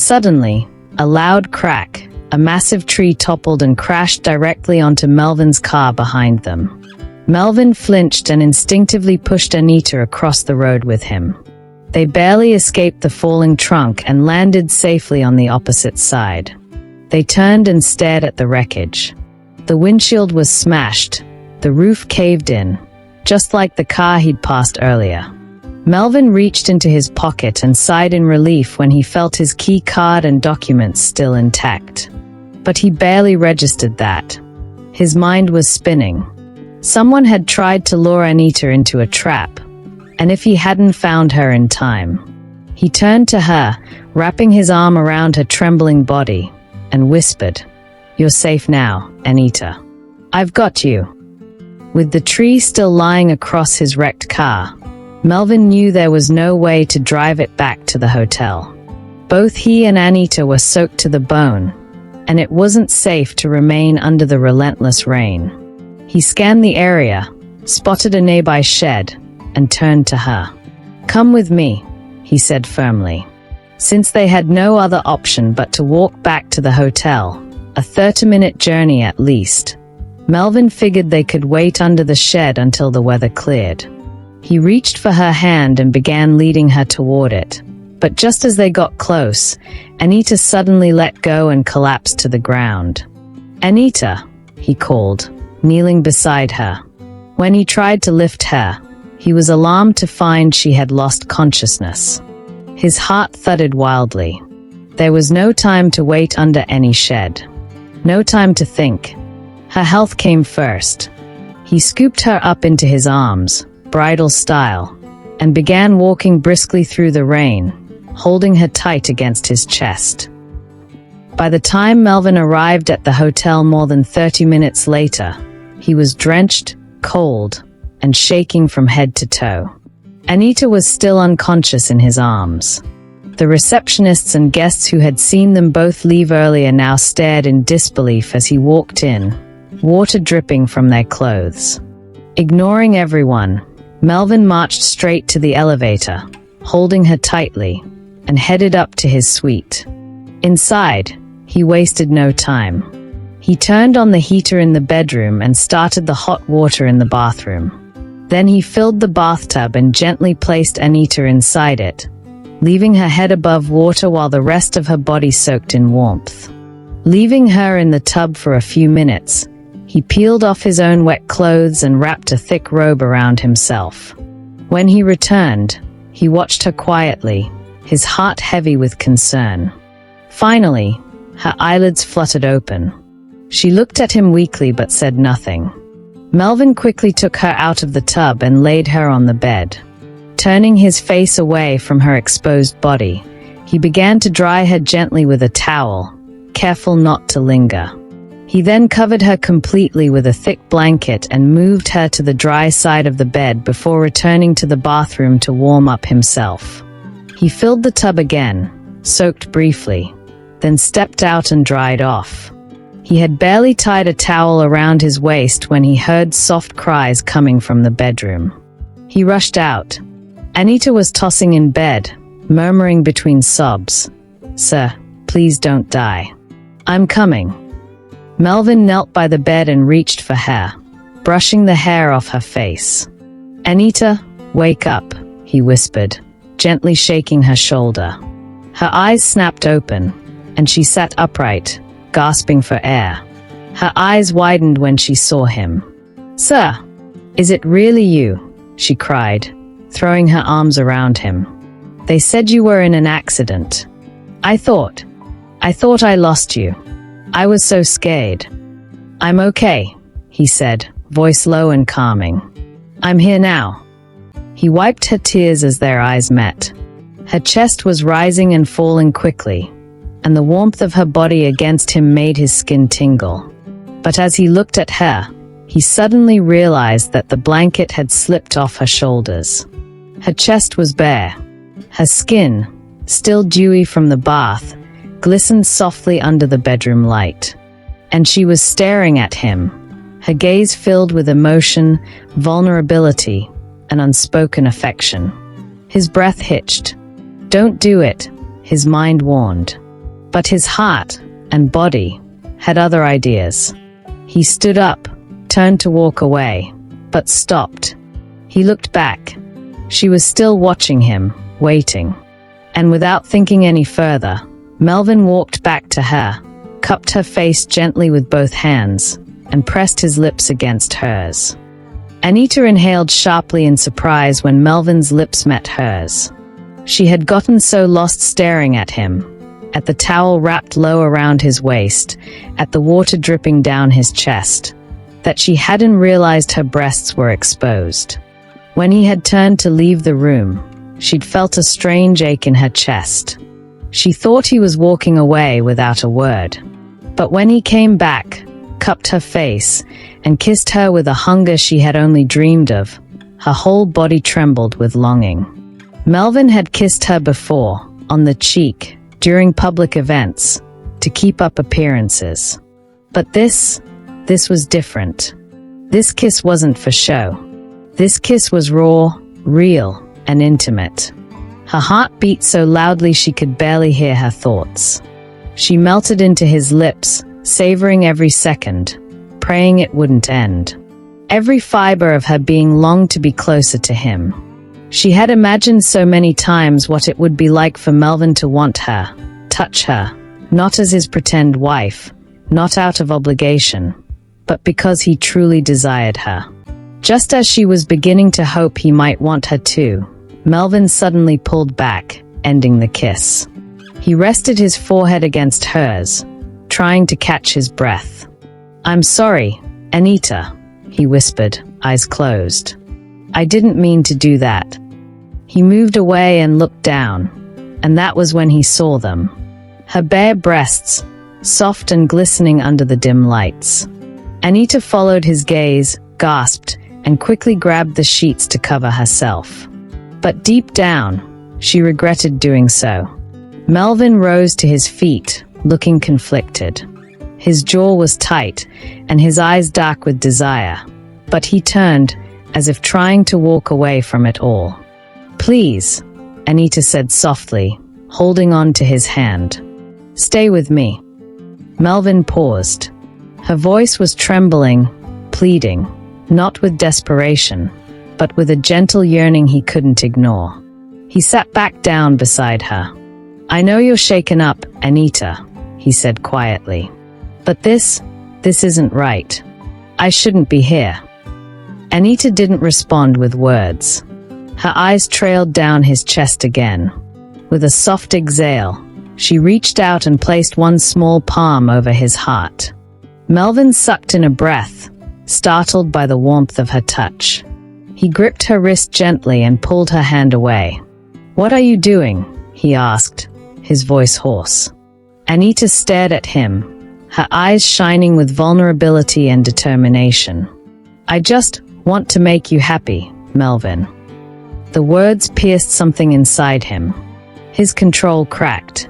Suddenly, a loud crack, a massive tree toppled and crashed directly onto Melvin's car behind them. Melvin flinched and instinctively pushed Anita across the road with him. They barely escaped the falling trunk and landed safely on the opposite side. They turned and stared at the wreckage. The windshield was smashed, the roof caved in, just like the car he'd passed earlier. Melvin reached into his pocket and sighed in relief when he felt his key card and documents still intact. But he barely registered that. His mind was spinning. Someone had tried to lure Anita into a trap, and if he hadn't found her in time. He turned to her, wrapping his arm around her trembling body, and whispered, "You're safe now, Anita. I've got you." With the tree still lying across his wrecked car, Melvin knew there was no way to drive it back to the hotel. Both he and Anita were soaked to the bone, and it wasn't safe to remain under the relentless rain. He scanned the area, spotted a nearby shed, and turned to her. "Come with me," he said firmly. Since they had no other option but to walk back to the hotel, a 30-minute journey at least, Melvin figured they could wait under the shed until the weather cleared. He reached for her hand and began leading her toward it. But just as they got close, Anita suddenly let go and collapsed to the ground. "Anita," he called, kneeling beside her. When he tried to lift her, he was alarmed to find she had lost consciousness. His heart thudded wildly. There was no time to wait under any shed. No time to think. Her health came first. He scooped her up into his arms, bridal style, and began walking briskly through the rain, holding her tight against his chest. By the time Melvin arrived at the hotel more than 30 minutes later, he was drenched, cold, and shaking from head to toe. Anita was still unconscious in his arms. The receptionists and guests who had seen them both leave earlier now stared in disbelief as he walked in, water dripping from their clothes. Ignoring everyone, Melvin marched straight to the elevator, holding her tightly, and headed up to his suite. Inside, he wasted no time. He turned on the heater in the bedroom and started the hot water in the bathroom. Then he filled the bathtub and gently placed Anita inside it, leaving her head above water while the rest of her body soaked in warmth. Leaving her in the tub for a few minutes, he peeled off his own wet clothes and wrapped a thick robe around himself. When he returned, he watched her quietly, his heart heavy with concern. Finally, her eyelids fluttered open. She looked at him weakly but said nothing. Melvin quickly took her out of the tub and laid her on the bed. Turning his face away from her exposed body, he began to dry her gently with a towel, careful not to linger. He then covered her completely with a thick blanket and moved her to the dry side of the bed before returning to the bathroom to warm up himself. He filled the tub again, soaked briefly, then stepped out and dried off. He had barely tied a towel around his waist when he heard soft cries coming from the bedroom. He rushed out. Anita was tossing in bed, murmuring between sobs, "Sir, please don't die. I'm coming." Melvin knelt by the bed and reached for her, brushing the hair off her face. "Anita, wake up," he whispered, gently shaking her shoulder. Her eyes snapped open, and she sat upright, gasping for air. Her eyes widened when she saw him. "Sir, is it really you?" she cried, throwing her arms around him. "They said you were in an accident. I thought I lost you. I was so scared." "I'm okay," he said, voice low and calming. "I'm here now." He wiped her tears as their eyes met. Her chest was rising and falling quickly, and the warmth of her body against him made his skin tingle. But as he looked at her, he suddenly realized that the blanket had slipped off her shoulders. Her chest was bare. Her skin, still dewy from the bath, glistened softly under the bedroom light. And she was staring at him, her gaze filled with emotion, vulnerability, and unspoken affection. His breath hitched. "Don't do it," his mind warned. But his heart and body had other ideas. He stood up, turned to walk away, but stopped. He looked back. She was still watching him, waiting. And without thinking any further, Melvin walked back to her, cupped her face gently with both hands, and pressed his lips against hers. Anita inhaled sharply in surprise when Melvin's lips met hers. She had gotten so lost staring at him, at the towel wrapped low around his waist, at the water dripping down his chest, that she hadn't realized her breasts were exposed. When he had turned to leave the room, she'd felt a strange ache in her chest. She thought he was walking away without a word. But when he came back, cupped her face, and kissed her with a hunger she had only dreamed of, her whole body trembled with longing. Melvin had kissed her before, on the cheek, during public events, to keep up appearances. But this was different. This kiss wasn't for show. This kiss was raw, real, and intimate. Her heart beat so loudly she could barely hear her thoughts. She melted into his lips, savoring every second, praying it wouldn't end. Every fiber of her being longed to be closer to him. She had imagined so many times what it would be like for Melvin to want her, touch her, not as his pretend wife, not out of obligation, but because he truly desired her. Just as she was beginning to hope he might want her too, Melvin suddenly pulled back, ending the kiss. He rested his forehead against hers, trying to catch his breath. "I'm sorry, Anita," he whispered, eyes closed. "I didn't mean to do that." He moved away and looked down, and that was when he saw them. Her bare breasts, soft and glistening under the dim lights. Anita followed his gaze, gasped, and quickly grabbed the sheets to cover herself. But deep down, she regretted doing so. Melvin rose to his feet, looking conflicted. His jaw was tight, and his eyes dark with desire. But he turned, as if trying to walk away from it all. "Please," Anita said softly, holding on to his hand. "Stay with me." Melvin paused. Her voice was trembling, pleading, not with desperation, but with a gentle yearning he couldn't ignore. He sat back down beside her. "I know you're shaken up, Anita," he said quietly. "But this isn't right. I shouldn't be here." Anita didn't respond with words. Her eyes trailed down his chest again. With a soft exhale, she reached out and placed one small palm over his heart. Melvin sucked in a breath, startled by the warmth of her touch. He gripped her wrist gently and pulled her hand away. "What are you doing?" he asked, his voice hoarse. Anita stared at him, her eyes shining with vulnerability and determination. "I just want to make you happy, Melvin." The words pierced something inside him. His control cracked.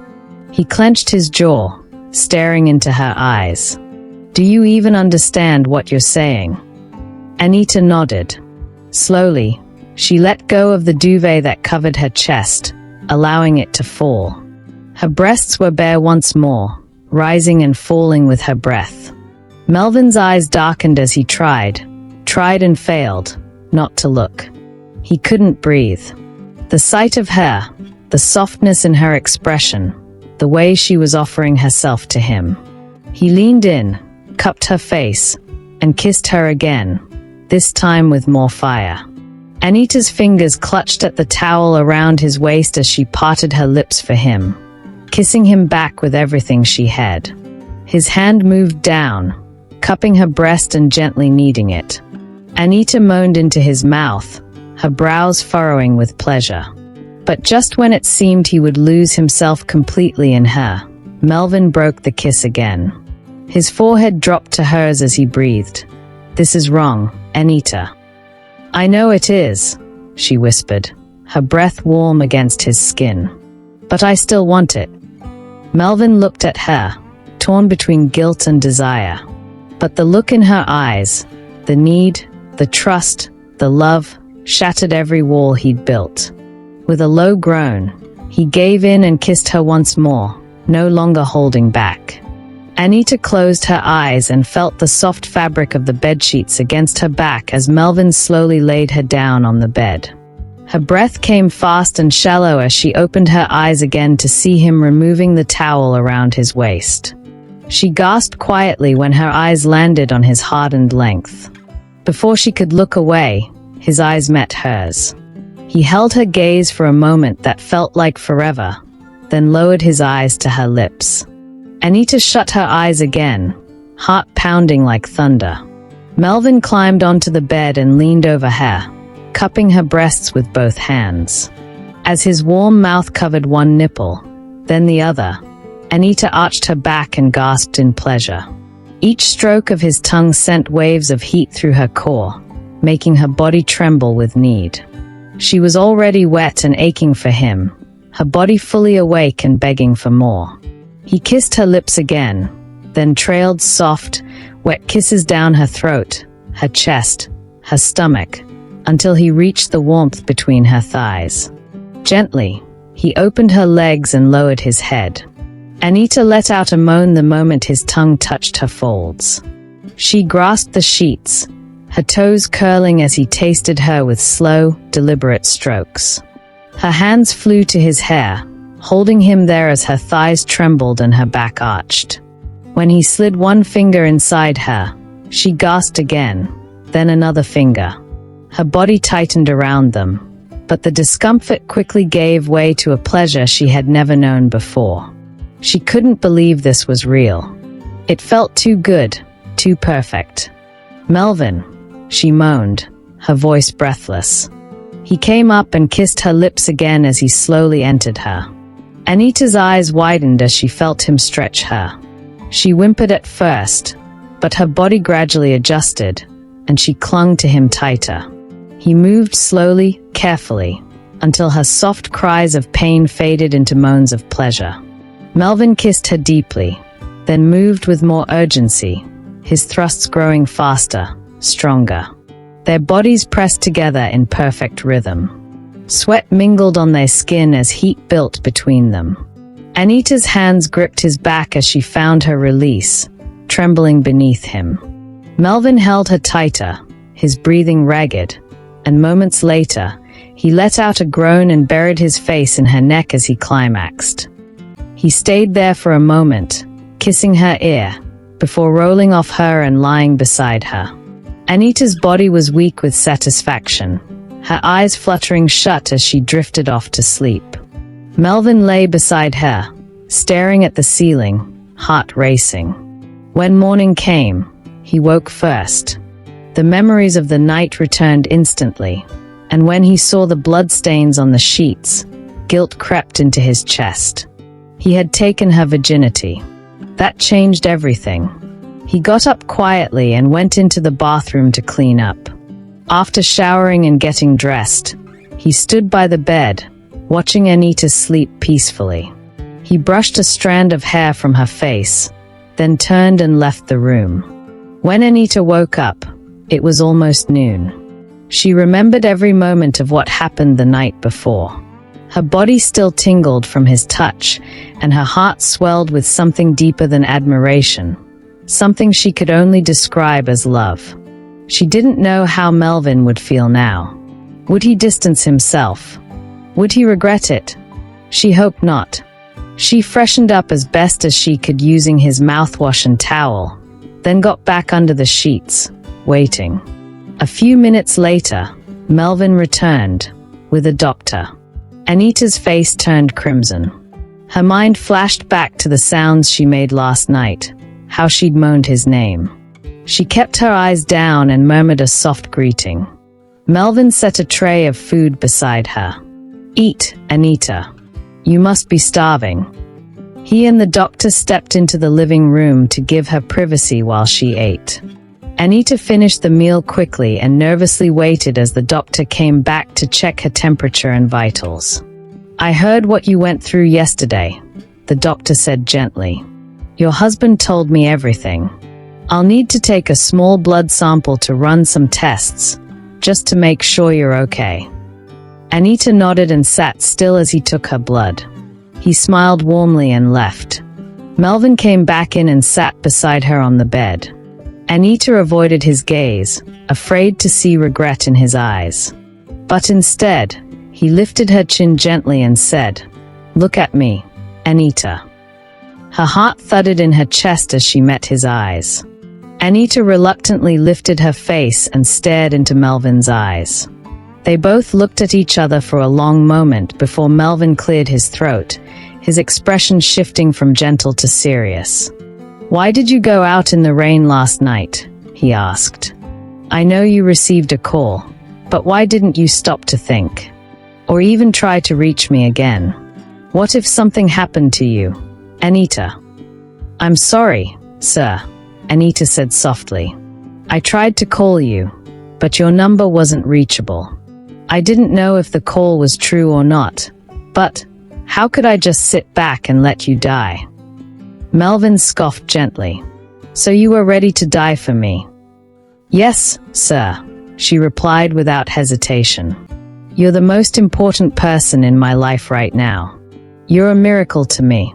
He clenched his jaw, staring into her eyes. "Do you even understand what you're saying?" Anita nodded. Slowly, she let go of the duvet that covered her chest, allowing it to fall. Her breasts were bare once more, rising and falling with her breath. Melvin's eyes darkened as he tried and failed, not to look. He couldn't breathe. The sight of her, the softness in her expression, the way she was offering herself to him. He leaned in, cupped her face, and kissed her again, this time with more fire. Anita's fingers clutched at the towel around his waist as she parted her lips for him, kissing him back with everything she had. His hand moved down, cupping her breast and gently kneading it. Anita moaned into his mouth, her brows furrowing with pleasure. But just when it seemed he would lose himself completely in her, Melvin broke the kiss again. His forehead dropped to hers as he breathed. "This is wrong, Anita." "I know it is," she whispered, her breath warm against his skin. "But I still want it." Melvin looked at her, torn between guilt and desire. But the look in her eyes, the need, the trust, the love, shattered every wall he'd built. With a low groan, he gave in and kissed her once more, no longer holding back. Anita closed her eyes and felt the soft fabric of the bedsheets against her back as Melvin slowly laid her down on the bed. Her breath came fast and shallow as she opened her eyes again to see him removing the towel around his waist. She gasped quietly when her eyes landed on his hardened length. Before she could look away, his eyes met hers. He held her gaze for a moment that felt like forever, then lowered his eyes to her lips. Anita shut her eyes again, heart pounding like thunder. Melvin climbed onto the bed and leaned over her, cupping her breasts with both hands. As his warm mouth covered one nipple, then the other, Anita arched her back and gasped in pleasure. Each stroke of his tongue sent waves of heat through her core, making her body tremble with need. She was already wet and aching for him, her body fully awake and begging for more. He kissed her lips again, then trailed soft, wet kisses down her throat, her chest, her stomach, until he reached the warmth between her thighs. Gently, he opened her legs and lowered his head. Anita let out a moan the moment his tongue touched her folds. She grasped the sheets, her toes curling as he tasted her with slow, deliberate strokes. Her hands flew to his hair, holding him there as her thighs trembled and her back arched. When he slid one finger inside her, she gasped again, then another finger. Her body tightened around them, but the discomfort quickly gave way to a pleasure she had never known before. She couldn't believe this was real. It felt too good, too perfect. "Melvin," she moaned, her voice breathless. He came up and kissed her lips again as he slowly entered her. Anita's eyes widened as she felt him stretch her. She whimpered at first, but her body gradually adjusted, and she clung to him tighter. He moved slowly, carefully, until her soft cries of pain faded into moans of pleasure. Melvin kissed her deeply, then moved with more urgency, his thrusts growing faster, stronger. Their bodies pressed together in perfect rhythm. Sweat mingled on their skin as heat built between them. Anita's hands gripped his back as she found her release, trembling beneath him. Melvin held her tighter, his breathing ragged, and moments later, he let out a groan and buried his face in her neck as he climaxed. He stayed there for a moment, kissing her ear, before rolling off her and lying beside her. Anita's body was weak with satisfaction, her eyes fluttering shut as she drifted off to sleep. Melvin lay beside her, staring at the ceiling, heart racing. When morning came, he woke first. The memories of the night returned instantly, and when he saw the bloodstains on the sheets, guilt crept into his chest. He had taken her virginity. That changed everything. He got up quietly and went into the bathroom to clean up. After showering and getting dressed, he stood by the bed, watching Anita sleep peacefully. He brushed a strand of hair from her face, then turned and left the room. When Anita woke up, it was almost noon. She remembered every moment of what happened the night before. Her body still tingled from his touch, and her heart swelled with something deeper than admiration, something she could only describe as love. She didn't know how Melvin would feel now. Would he distance himself? Would he regret it? She hoped not. She freshened up as best as she could using his mouthwash and towel, then got back under the sheets, waiting. A few minutes later, Melvin returned, with a doctor. Anita's face turned crimson. Her mind flashed back to the sounds she made last night, how she'd moaned his name. She kept her eyes down and murmured a soft greeting. Melvin set a tray of food beside her. "Eat, Anita. You must be starving." He and the doctor stepped into the living room to give her privacy while she ate. Anita finished the meal quickly and nervously waited as the doctor came back to check her temperature and vitals. "I heard what you went through yesterday," the doctor said gently. "Your husband told me everything. I'll need to take a small blood sample to run some tests, just to make sure you're okay." Anita nodded and sat still as he took her blood. He smiled warmly and left. Melvin came back in and sat beside her on the bed. Anita avoided his gaze, afraid to see regret in his eyes. But instead, he lifted her chin gently and said, "Look at me, Anita." Her heart thudded in her chest as she met his eyes. Anita reluctantly lifted her face and stared into Melvin's eyes. They both looked at each other for a long moment before Melvin cleared his throat, his expression shifting from gentle to serious. "Why did you go out in the rain last night?" he asked. "I know you received a call, but why didn't you stop to think? Or even try to reach me again? What if something happened to you, Anita?" "I'm sorry, sir," Anita said softly. "I tried to call you, but your number wasn't reachable. I didn't know if the call was true or not, but how could I just sit back and let you die?" Melvin scoffed gently. "So you were ready to die for me?" "Yes, sir," she replied without hesitation. "You're the most important person in my life right now. You're a miracle to me.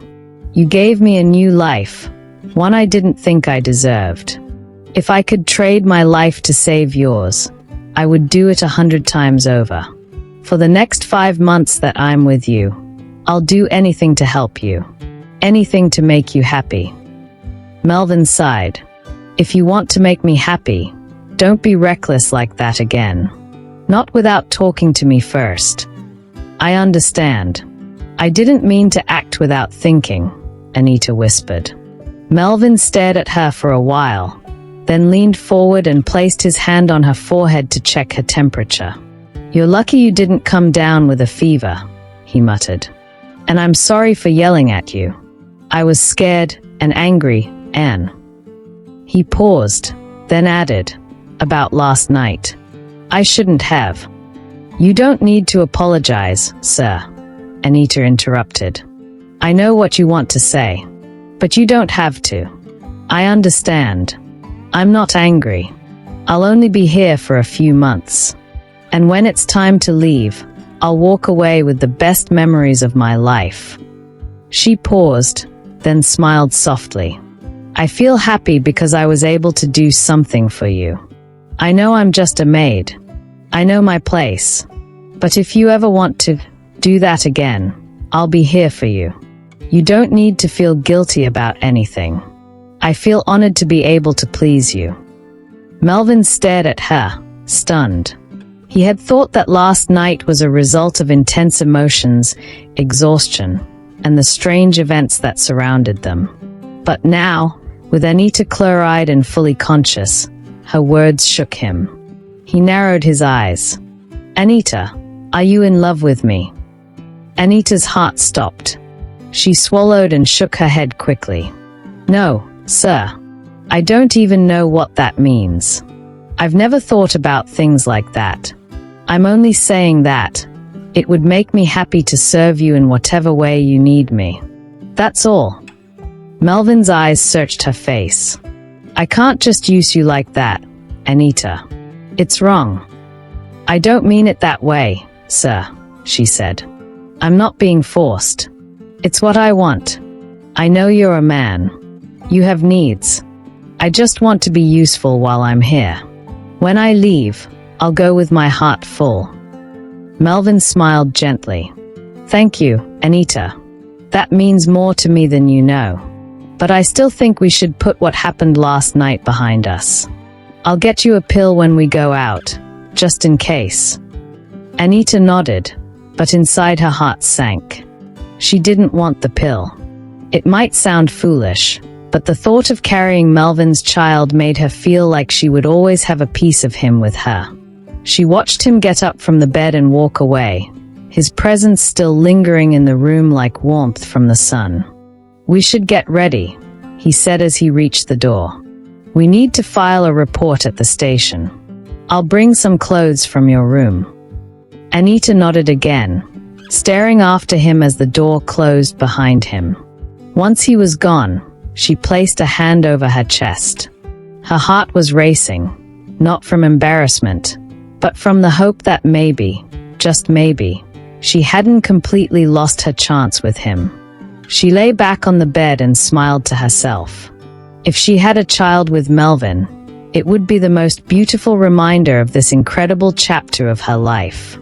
You gave me a new life, one I didn't think I deserved. If I could trade my life to save yours, I would do it 100 times over. For the next 5 months that I'm with you, I'll do anything to help you. Anything to make you happy." Melvin sighed. "If you want to make me happy, don't be reckless like that again. Not without talking to me first." "I understand. I didn't mean to act without thinking," Anita whispered. Melvin stared at her for a while, then leaned forward and placed his hand on her forehead to check her temperature. "You're lucky you didn't come down with a fever," he muttered. "And I'm sorry for yelling at you. I was scared and angry, Anne." He paused, then added, "About last night. I shouldn't have." "You don't need to apologize, sir," Anita interrupted. "I know what you want to say, but you don't have to. I understand. I'm not angry. I'll only be here for a few months. And when it's time to leave, I'll walk away with the best memories of my life." She paused, then smiled softly. "I feel happy because I was able to do something for you. I know I'm just a maid. I know my place. But if you ever want to do that again, I'll be here for you. You don't need to feel guilty about anything. I feel honored to be able to please you." Melvin stared at her, stunned. He had thought that last night was a result of intense emotions, exhaustion, and the strange events that surrounded them. But now, with Anita clear-eyed and fully conscious, her words shook him. He narrowed his eyes. "Anita, are you in love with me?" Anita's heart stopped. She swallowed and shook her head quickly. "No, sir. I don't even know what that means. I've never thought about things like that. I'm only saying that it would make me happy to serve you in whatever way you need me. That's all." Melvin's eyes searched her face. "I can't just use you like that, Anita. It's wrong." "I don't mean it that way, sir," she said. "I'm not being forced. It's what I want. I know you're a man. You have needs. I just want to be useful while I'm here. When I leave, I'll go with my heart full." Melvin smiled gently. "Thank you, Anita. That means more to me than you know. But I still think we should put what happened last night behind us. I'll get you a pill when we go out, just in case." Anita nodded, but inside her heart sank. She didn't want the pill. It might sound foolish, but the thought of carrying Melvin's child made her feel like she would always have a piece of him with her. She watched him get up from the bed and walk away, his presence still lingering in the room like warmth from the sun. "We should get ready," he said as he reached the door. "We need to file a report at the station. I'll bring some clothes from your room." Anita nodded again, staring after him as the door closed behind him. Once he was gone, she placed a hand over her chest. Her heart was racing, not from embarrassment, but from the hope that maybe, just maybe, She hadn't completely lost her chance with him. She lay back on the bed and smiled to herself. If she had a child with Melvin, it would be the most beautiful reminder of this incredible chapter of her life.